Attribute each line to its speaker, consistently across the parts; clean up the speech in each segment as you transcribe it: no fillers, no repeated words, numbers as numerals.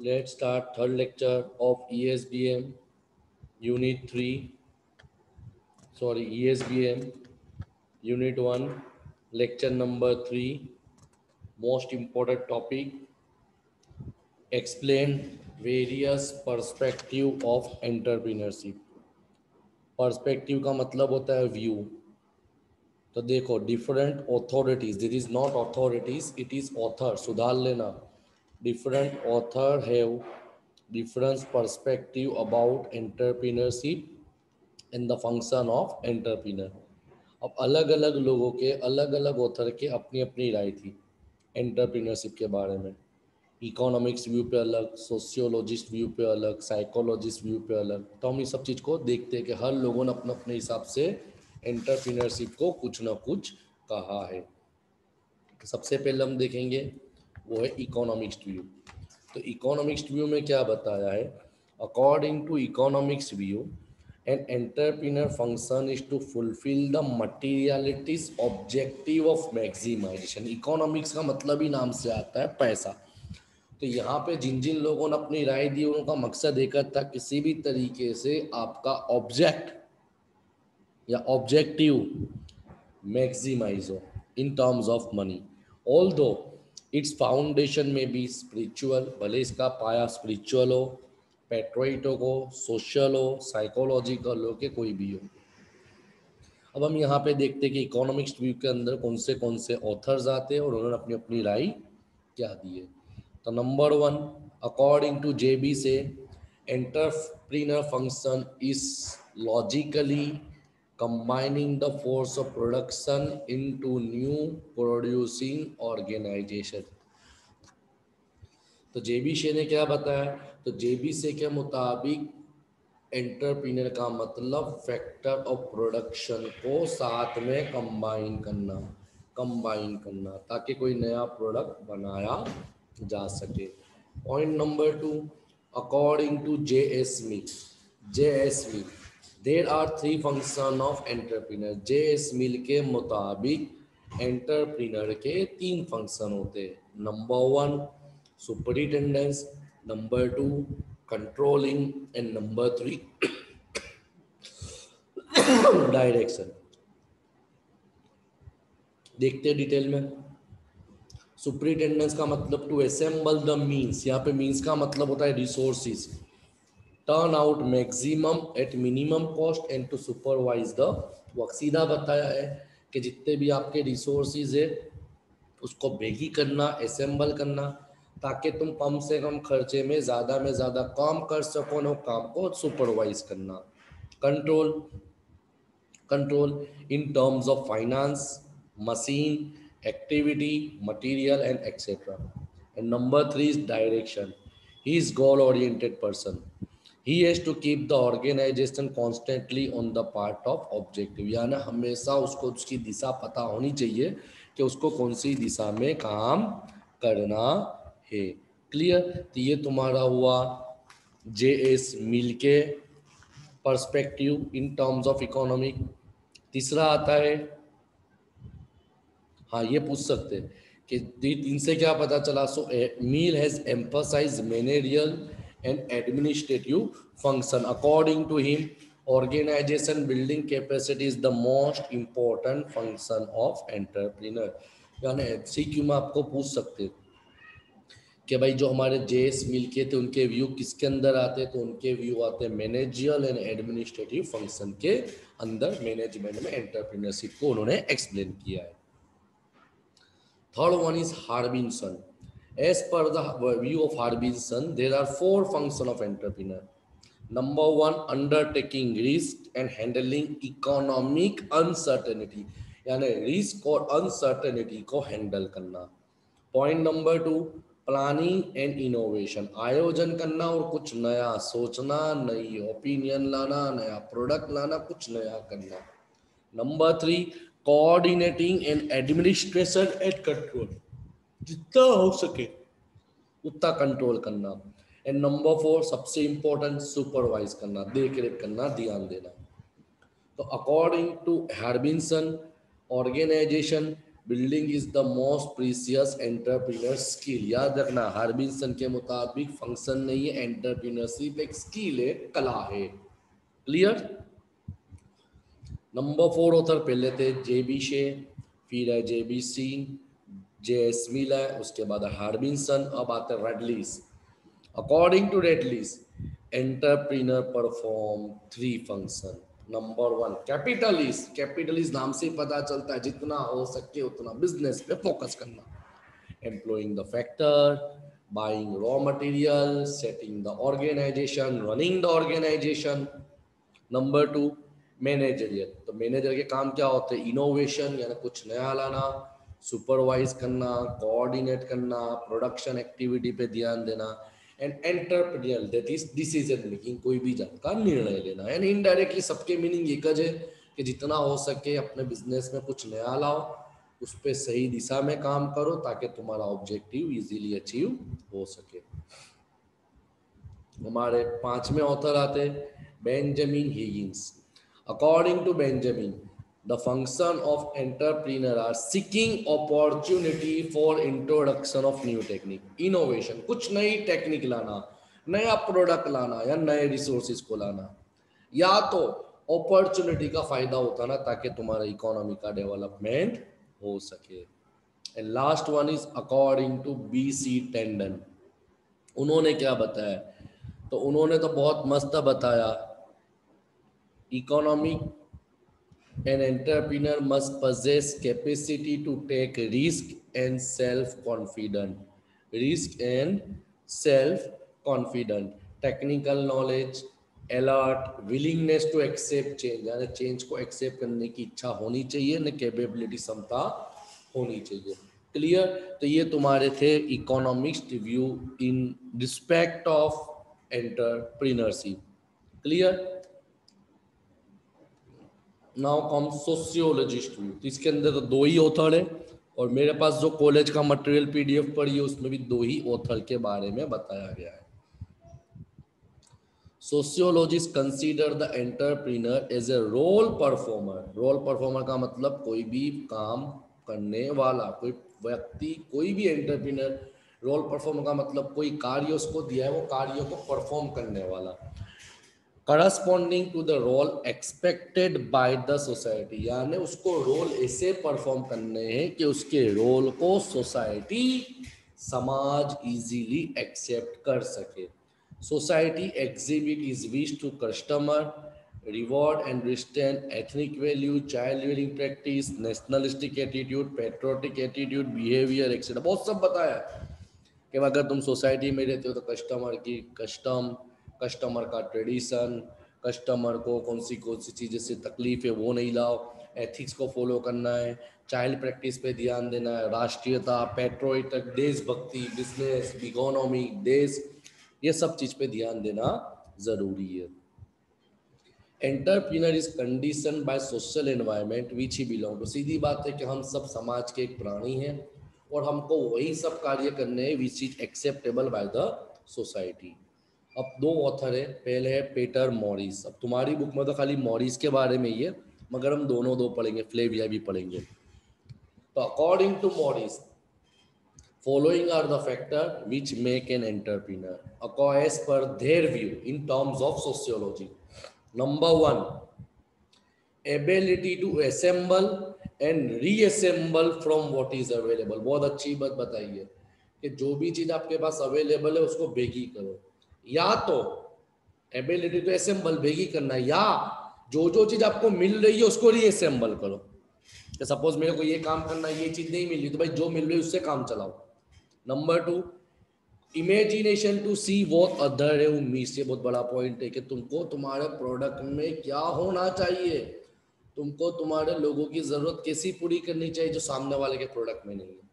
Speaker 1: Let's start third lecture of ESBM Unit 3. Sorry, ESBM Unit 1, lecture number 3. Most important topic, explain various perspective of entrepreneurship. Perspective का मतलब होता है view. तो देखो different authorities, this is not authorities, it is author, सुधार लेना. Different author have different perspective about entrepreneurship and the function of entrepreneur. अब अलग अलग लोगों के अलग अलग ऑथर के अपनी अपनी राय थी एंटरप्रेन्योरशिप के बारे में. इकोनॉमिक्स व्यू पे अलग, सोशियोलॉजिस्ट व्यू पे अलग, साइकोलॉजिस्ट व्यू पे अलग. तो हम इस सब चीज़ को देखते हैं कि हर लोगों ने अपने अपने हिसाब से एंटरप्रेन्योरशिप को कुछ ना कुछ कहा है. तो सबसे पहले हम देखेंगे वो है इकोनॉमिक्स व्यू. तो इकोनॉमिक्स व्यू में क्या बताया है, according to economics view an entrepreneur function is to fulfill the materialities objective of maximization. Economics का मतलब ही नाम से आता है पैसा. तो यहाँ पे जिन जिन लोगों ने अपनी राय दी उनका मकसद एक था, किसी भी तरीके से आपका ऑब्जेक्ट या ऑब्जेक्टिव मैक्सिमाइज हो in terms of money. All दो इट्स फाउंडेशन में बी स्पिरिचुअल, भले इसका पाया स्पिरिचुअल हो, पेट्रोइटो हो, सोशल हो, साइकोलॉजिकल हो, के कोई भी हो. अब हम यहाँ पे देखते हैं कि इकोनॉमिक्स व्यू के अंदर कौन से ऑथर्स आते हैं और उन्होंने अपनी अपनी राय क्या दी है. तो नंबर वन, अकॉर्डिंग टू जेबी से entrepreneur function is logically combining the force of production into new producing organization. तो जेबी शे ने क्या बताया, तो जेबी से के मुताबिक एंटरप्रेन्योर का मतलब फैक्टर ऑफ प्रोडक्शन को साथ में कंबाइन करना ताकि कोई नया प्रोडक्ट बनाया जा सके. Point number two, according to J S Mill there are three function of entrepreneur. J S. Mill के मुताबिक एंटरप्रेन्योर के तीन फंक्शन होते हैं. Number one superintendence, number two controlling and number three direction. देखते हैं डिटेल में. सुपरिटेंडेंस का मतलब टू असेंबल द मीन्स, यहाँ पे मीन्स का मतलब होता है resources, turn out maximum at minimum cost and to supervise the work. सीधा बताया है कि जितने भी आपके रिसोर्सेज है उसको भेगी करना, असेंबल करना, ताकि तुम कम से कम खर्चे में ज़्यादा काम कर सको ना, काम को सुपरवाइज करना. Control, in terms of finance, machine, activity, material and etc. And number three is direction. He is goal-oriented person. He has to keep the organization constantly on the part of objective. यानी हमेशा उसको उसकी दिशा पता होनी चाहिए कि उसको कौन सी दिशा में काम करना है. क्लियर. तो ये तुम्हारा हुआ जे.एस. मिल के perspective in terms of economic. तीसरा आता है, हाँ ये पूछ सकते हैं कि इनसे क्या पता चला. So Mill has emphasize managerial and administrative function. According to him organization building capacity is the most important function of entrepreneur. यानी एमसीक्यू में आपको पूछ सकते हैं कि भाई जो हमारे जे.एस. मिल के थे उनके व्यू किसके अंदर आते हैं, तो उनके व्यू आते हैं मैनेजियल एंड एडमिनिस्ट्रेटिव फंक्शन के अंदर. मैनेजमेंट में एंटरप्रेन्योरशिप को उन्होंने एक्सप्लेन किया है. Third one is Harbison. As per the view of Harbison there are four function of entrepreneur. Number one, undertaking risk and handling economic uncertainty, यानी risk और uncertainty को हैंडल करना. Point number two, planning and innovation, आयोजन करना और कुछ नया सोचना, नई ओपिनियन लाना, नया प्रोडक्ट लाना, कुछ नया करना. Number three, coordinating and administration and control, जितना हो सके उतना कंट्रोल करना. एंड नंबर फोर, सबसे इंपॉर्टेंट, सुपरवाइज करना, देख रेख करना, ध्यान देना. तो according to Harbison, organization building is the most precious entrepreneur skill. याद रखना, हार्बिन्सन के मुताबिक फंक्शन नहीं है, एंटरप्रेन्योरशिप एक स्किल है, कला है। क्लियर। नंबर 4 ऑथर पहले थे जेबी शे, फिर है जेबी सिंह, जेएस मिलर, उसके बाद हार्बिन्सन, अब आते हैं Redlich. According to Redlich, entrepreneur perform 3 function. Number 1 capitalist. Capitalist नाम से ही पता चलता है जितना हो सके उतना बिजनेस पे फोकस करना। Employing the factor, buying raw material, setting the organization, running the organization. Number 2 managerial. तो मैनेजर के काम क्या होते हैं? इनोवेशन यानी कुछ नया लाना, सुपरवाइज करना, कोऑर्डिनेट करना, प्रोडक्शन एक्टिविटी पे ध्यान देना। And entrepreneur that is decision making, कोई भी जात का निर्णय लेना। यानी इनडायरेक्टली सबके मीनिंग एक है कि जितना हो सके अपने बिजनेस में कुछ नया लाओ, उस पर सही दिशा में काम करो ताकि तुम्हारा ऑब्जेक्टिव इजीली अचीव हो सके। हमारे 5वें ऑथर आते Benjamin Higgins. According to Benjamin, the function of entrepreneur are seeking opportunity for introduction of new technique, innovation, कुछ नई टेक्निक लाना, नया प्रोडक्ट लाना या नए रिसोर्सेज को लाना, या तो अपॉर्चुनिटी का फायदा उठाना ताकि तुम्हारा इकोनॉमी का डेवलपमेंट हो सके। And last one is according to BC Tandon. उन्होंने क्या बताया? तो उन्होंने तो बहुत मस्त बताया, economic an entrepreneur must possess capacity to take risk and self-confident. Risk and self-confident. Technical knowledge, alert, willingness to accept change. यानी चेंज को एक्सेप्ट करने की इच्छा होनी चाहिए, न कैपेबिलिटी, क्षमता होनी चाहिए। क्लियर। तो ये तुम्हारे थे economics view in respect of entrepreneurship. Clear. Now come sociologist view. तो इसके अंदर तो 2 ही ऑथर है, और मेरे पास जो कॉलेज का मटेरियल पीडीएफ पड़ी है उसमें भी 2 ही ऑथर के बारे में बताया गया है। Sociologist consider the entrepreneur as a role performer. Role performer का मतलब कोई भी काम करने वाला, कोई व्यक्ति, कोई भी एंटरप्रेन्योर। रोल परफॉर्मर का मतलब कोई कार्य उसको दिया है, वो कार्य को परफॉर्म करने वाला। Corresponding to the role expected by the society, यानी उसको रोल ऐसे परफॉर्म करने हैं कि उसके रोल को सोसाइटी, समाज इजीली एक्सेप्ट कर सके। Society exhibit is wish to customer, reward and restrain ethnic value, child rearing practice, nationalistic attitude, patriotic attitude, behaviour etcetera, बहुत सब बताया कि अगर तुम सोसाइटी में रहते हो तो कस्टमर की कस्टमर का ट्रेडिशन, कस्टमर को कौन सी चीज़ें से तकलीफ है वो नहीं लाओ, एथिक्स को फॉलो करना है, चाइल्ड प्रैक्टिस पे ध्यान देना है, राष्ट्रीयता, पेट्रोइटिक, देशभक्ति, बिजनेस, इकोनॉमी, देश, ये सब चीज़ पे ध्यान देना ज़रूरी है। Entrepreneur is condition by social environment which he belong to. सीधी बात है कि हम सब समाज के एक प्राणी हैं और हमको वही सब कार्य करने हैं which is acceptable bye the society. अब 2 ऑथर है, पहले है पीटर मॉरिस। अब तुम्हारी बुक में तो खाली मॉरिस के बारे में ही है, मगर हम दोनों 2 पढ़ेंगे, फ्लेविया भी पढ़ेंगे। तो according to Morris, following are the factors which make an entrepreneur as per their view in terms of sociology. Number 1, ability to assemble and reassemble from what is available. बहुत अच्छी बात बताइए कि जो भी चीज आपके पास अवेलेबल है उसको बेगी करो, या तो एबिलिटी टू असेंबल, बेगी करना, या जो चीज आपको मिल रही है उसको रीअसेंबल करो। कि सपोज मेरे को ये काम करना है, ये चीज नहीं मिल रही, तो भाई जो मिल रही है उससे काम चलाओ। Number 2, imagination to see what other है उम्मीद से। बहुत बड़ा पॉइंट है कि तुमको तुम्हारे प्रोडक्ट में क्या होना चाहिए, तुमको तुम्हारे लोगों की जरूरत कैसी पूरी करनी चाहिए जो सामने वाले के प्रोडक्ट में नहीं है।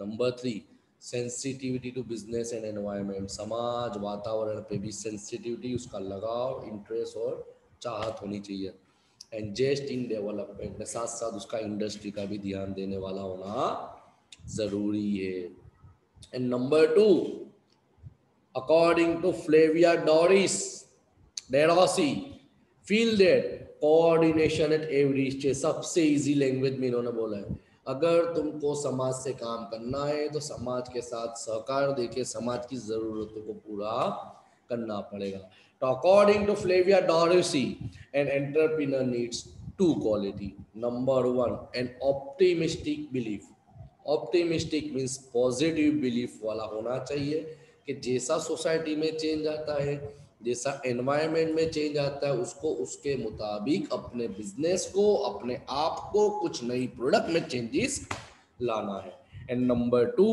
Speaker 1: Number 3, sensitivity to business and environment. समाज, वातावरण पे भी सेंसिटिविटी, उसका लगाव, इंटरेस्ट और चाहत होनी चाहिए। एंड जेस्ट इन डेवलपमेंट में साथ साथ उसका इंडस्ट्री का भी ध्यान देने वाला होना जरूरी है। And number 2, according to Flavia Derossi, feel that coordination at every stage. सबसे इजी लैंग्वेज में इन्होंने बोला है, अगर तुमको समाज से काम करना है तो समाज के साथ सहकार देके समाज की जरूरतों को पूरा करना पड़ेगा। तो according to Flavia Dorsey, an entrepreneur needs to quality. Number one, an optimistic belief. Optimistic means positive belief वाला होना चाहिए कि जैसा सोसाइटी में चेंज आता है, जैसा एनवायरनमेंट में चेंज आता है, उसको उसके मुताबिक अपने बिजनेस को, अपने आप को कुछ नई प्रोडक्ट में चेंजेस लाना है। And number two,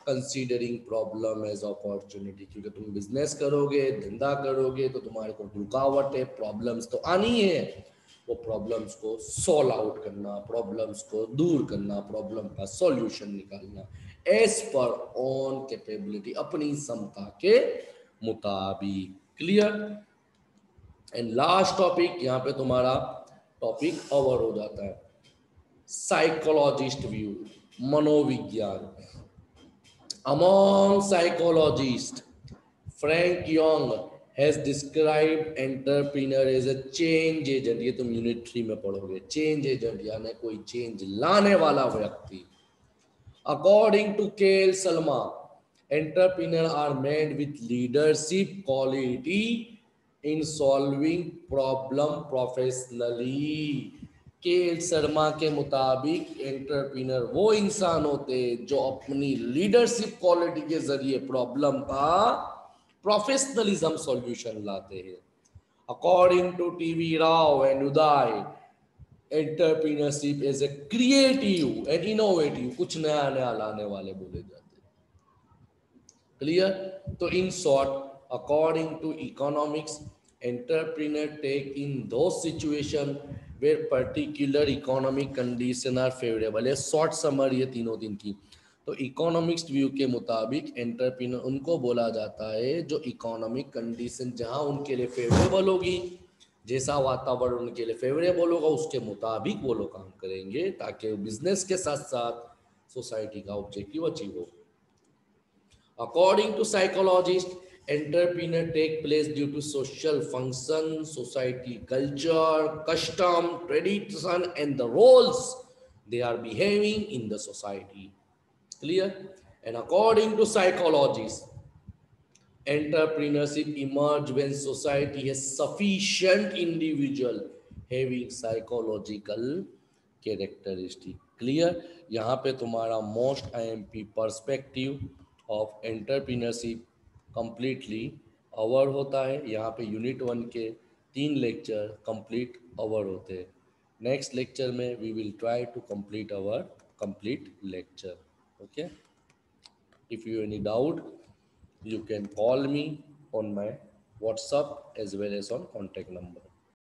Speaker 1: considering problem as opportunity. क्योंकि तुम बिजनेस करोगे, धंधा करोगे तो तुम्हारे को रुकावट है, प्रॉब्लम्स तो आनी है। वो प्रॉब्लम्स को सॉल्व आउट करना, प्रॉब्लम्स को दूर करना, प्रॉब्लम का सॉल्यूशन निकालना एज पर ऑन कैपेबिलिटी, अपनी क्षमता के मुताबिक। क्लियर। एंड लास्ट टॉपिक, यहाँ पे तुम्हारा टॉपिक कवर हो जाता है, साइकोलॉजिस्ट व्यू, मनोविज्ञान। Among psychologist, Frank Young has described entrepreneur as a change agent. ये तुम यूनिट 3 में पढ़ोगे, चेंज एजेंट यानी कोई चेंज लाने वाला व्यक्ति। According to K.L. Salma, entrepreneurs are made with leadership quality in solving problem professionally. के एल शर्मा के मुताबिक एंटरप्रेन्योर वो इंसान होते हैं जो अपनी लीडरशिप क्वालिटी के जरिए प्रॉब्लम का प्रोफेशनलिज्म सॉल्यूशन लाते हैं। According to TV Rao and Uday, entrepreneurship as a creative and innovative, कुछ नया नया लाने वाले बोले जाते हैं। क्लियर। तो in short, according to economics, entrepreneur take in to situation where particular economic condition are favourable. है शॉर्ट समरी है तीनों दिन की। तो इकोनॉमिक्स व्यू के मुताबिक एंटरप्रेन्योर उनको बोला जाता है जो इकोनॉमिक कंडीशन जहां उनके लिए फेवरेबल होगी, जैसा वातावरण उनके लिए फेवरेबल होगा उसके मुताबिक वो लोग काम करेंगे ताकि बिजनेस के साथ साथ सोसाइटी का ऑब्जेक्टिव अचीव हो। According to psychologist, entrepreneur take place due to social function, society culture, custom, tradition and the roles they are behaving in the society. Clear. And according to psychologists, entrepreneurship emerge when society has sufficient individual having psychological characteristic. Clear. यहाँ पे तुम्हारा most IMP perspective of entrepreneurship completely over होता है। यहाँ पे unit 1 के 3 lecture complete our होते हैं। नेक्स्ट लेक्चर में we will try to complete our complete lecture. Okay, if you any doubt you can call me on my WhatsApp as well as on contact number.